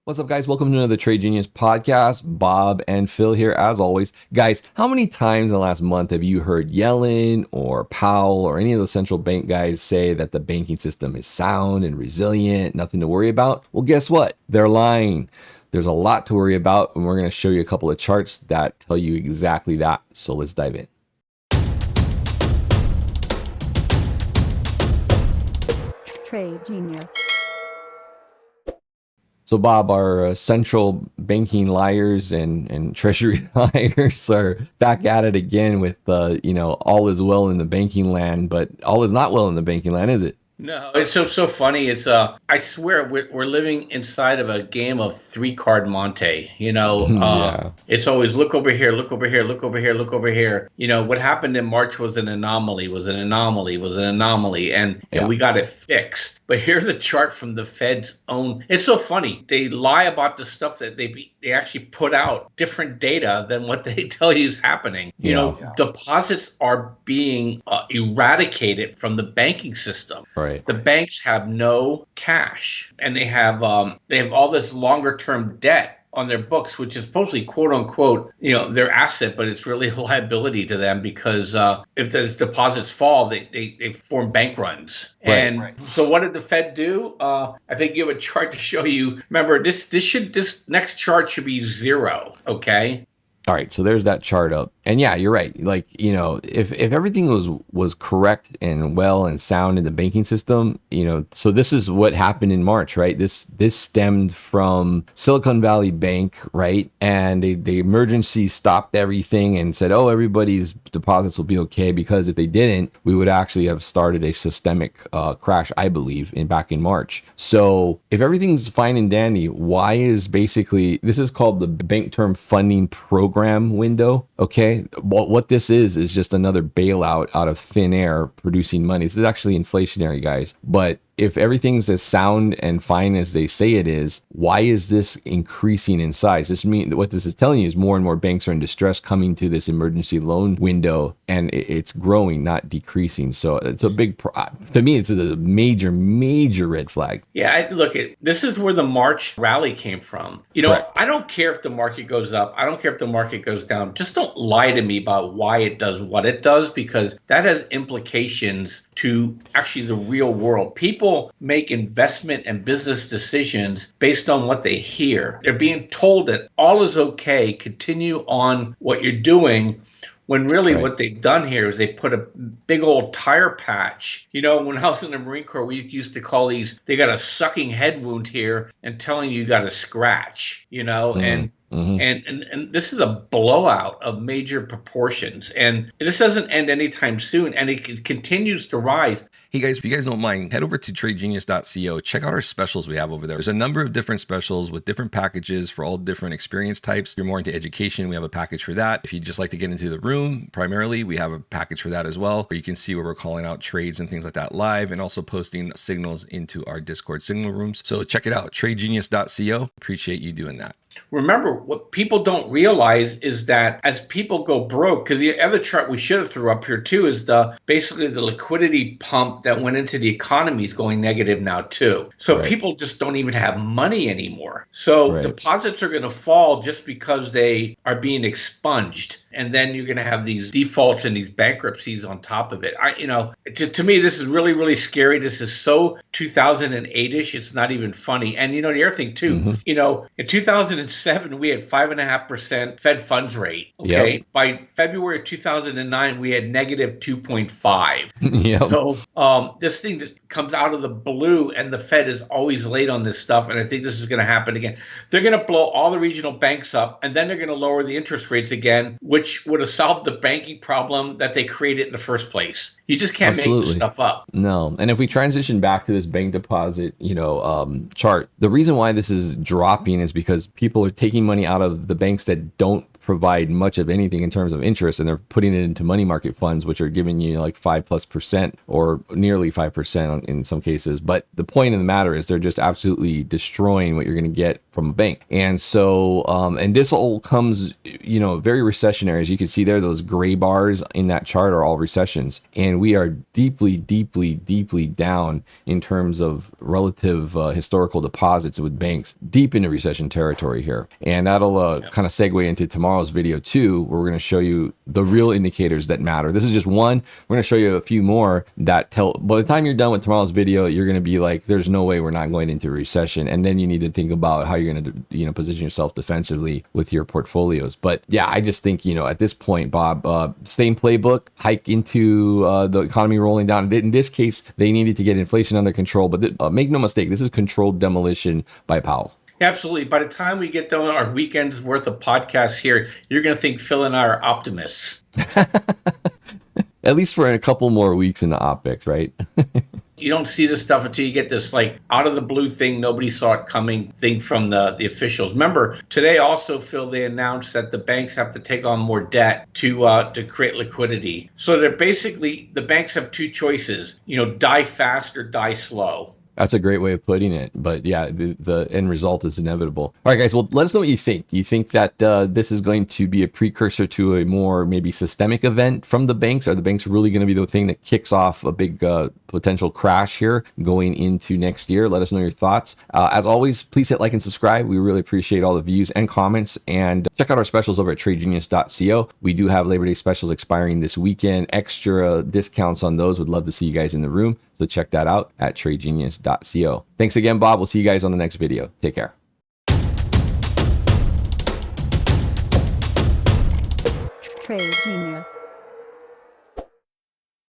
What's up, guys? Welcome to another Trade Genius podcast. Bob and Phil here, as always. Guys, how many times in the last month have you heard Yellen or Powell or any of those central bank guys say that the banking system is sound and resilient, nothing to worry about? Well, guess what? They're lying. There's a lot to worry about, and we're going to show you a couple of charts that tell you exactly that. So let's dive in. Trade Genius. So, Bob, our central banking liars and treasury liars are back at it again with, all is well in the banking land, but all is not well in the banking land, is it? No, it's so funny. It's I swear we're living inside of a game of three card Monte. Yeah. It's always look over here, look over here, look over here, look over here. What happened in March was an anomaly, and we got it fixed. But here's a chart from the Fed's own. It's so funny. They lie about the stuff that they actually put out different data than what they tell you is happening. Deposits are being eradicated from the banking system. Right. The banks have no cash, and they have all this longer term debt on their books, which is supposedly quote unquote, their asset, but it's really a liability to them because if those deposits fall, they form bank runs. Right. So what did the Fed do? I think you have a chart to show you. Remember, this next chart should be zero. Okay. All right, so there's that chart up. And yeah, you're right. Like, if everything was correct and well and sound in the banking system, so this is what happened in March, right? This stemmed from Silicon Valley Bank, right? And the emergency stopped everything and said, oh, everybody's deposits will be okay, because if they didn't, we would actually have started a systemic crash, I believe, back in March. So if everything's fine and dandy, why is this is called the Bank Term Funding Program window. Okay, what this is just another bailout out of thin air producing money. This is actually inflationary, guys. But if everything's as sound and fine as they say it is, why is this increasing in size? What this is telling you is more and more banks are in distress coming to this emergency loan window, and it's growing, not decreasing. So it's to me, it's a major red flag. Yeah, this is where the March rally came from. Correct. I don't care if the market goes up. I don't care if the market goes down. Just don't lie to me about why it does what it does, because that has implications to actually the real world. People make investment and business decisions based on what they hear. They're being told that all is okay, continue on what you're doing, when really Right. what they've done here is they put a big old tire patch. When I was in the Marine Corps, we used to call they got a sucking head wound here and telling you got a scratch, and this is a blowout of major proportions. And this doesn't end anytime soon, and it continues to rise. Hey guys, if you guys don't mind, head over to tradegenius.co. Check out our specials we have over there. There's a number of different specials with different packages for all different experience types. If you're more into education, we have a package for that. If you just like to get into the room, primarily, we have a package for that as well, where you can see where we're calling out trades and things like that live, and also posting signals into our Discord signal rooms. So check it out, tradegenius.co. Appreciate you doing that. Remember, what people don't realize is that as people go broke, because the other chart we should have threw up here too is basically the liquidity pump that went into the economy is going negative now too. So Right. people just don't even have money anymore. So Right. deposits are going to fall just because they are being expunged. And then you're going to have these defaults and these bankruptcies on top of it. To me, this is really, really scary. This is so 2008-ish. It's not even funny. And the other thing too, in 2007, we had 5.5% Fed funds rate. Okay. Yep. By February of 2009, we had negative 2.5. Yep. So this thing just comes out of the blue, and the Fed is always late on this stuff. And I think this is going to happen again. They're going to blow all the regional banks up, and then they're going to lower the interest rates again, which would have solved the banking problem that they created in the first place. You just can't make this stuff up. No. And if we transition back to this bank deposit, chart, the reason why this is dropping is because people are taking money out of the banks that don't provide much of anything in terms of interest, and they're putting it into money market funds, which are giving you like 5+% or nearly 5% in some cases. But the point of the matter is they're just absolutely destroying what you're going to get from a bank. And so, and this all comes, very recessionary. As you can see there, those gray bars in that chart are all recessions. And we are deeply, deeply, deeply down in terms of relative historical deposits with banks, deep into recession territory here. And that'll kind of segue into tomorrow's video too, where we're going to show you the real indicators that matter. This is just one. We're going to show you a few more that tell, by the time you're done with tomorrow's video, you're going to be like, there's no way we're not going into a recession. And then you need to think about how you're going to, position yourself defensively with your portfolios. But yeah, I just think, at this point, Bob, same playbook, hike into the economy rolling down. In this case, they needed to get inflation under control, but make no mistake, this is controlled demolition by Powell. Absolutely. By the time we get done our weekend's worth of podcasts here, you're going to think Phil and I are optimists. At least for a couple more weeks in the optics, right? You don't see this stuff until you get this like out of the blue thing, nobody saw it coming thing from the officials. Remember, today also, Phil, they announced that the banks have to take on more debt to create liquidity. So they're basically, the banks have two choices, die fast or die slow. That's a great way of putting it. But yeah, the end result is inevitable. All right, guys. Well, let us know what you think. Do you think that this is going to be a precursor to a more maybe systemic event from the banks? Are the banks really going to be the thing that kicks off a big potential crash here going into next year? Let us know your thoughts. As always, please hit like and subscribe. We really appreciate all the views and comments. And check out our specials over at tradegenius.co. We do have Labor Day specials expiring this weekend. Extra discounts on those. Would love to see you guys in the room. So check that out at tradegenius.co. Thanks again, Bob. We'll see you guys on the next video. Take care. Trade Genius.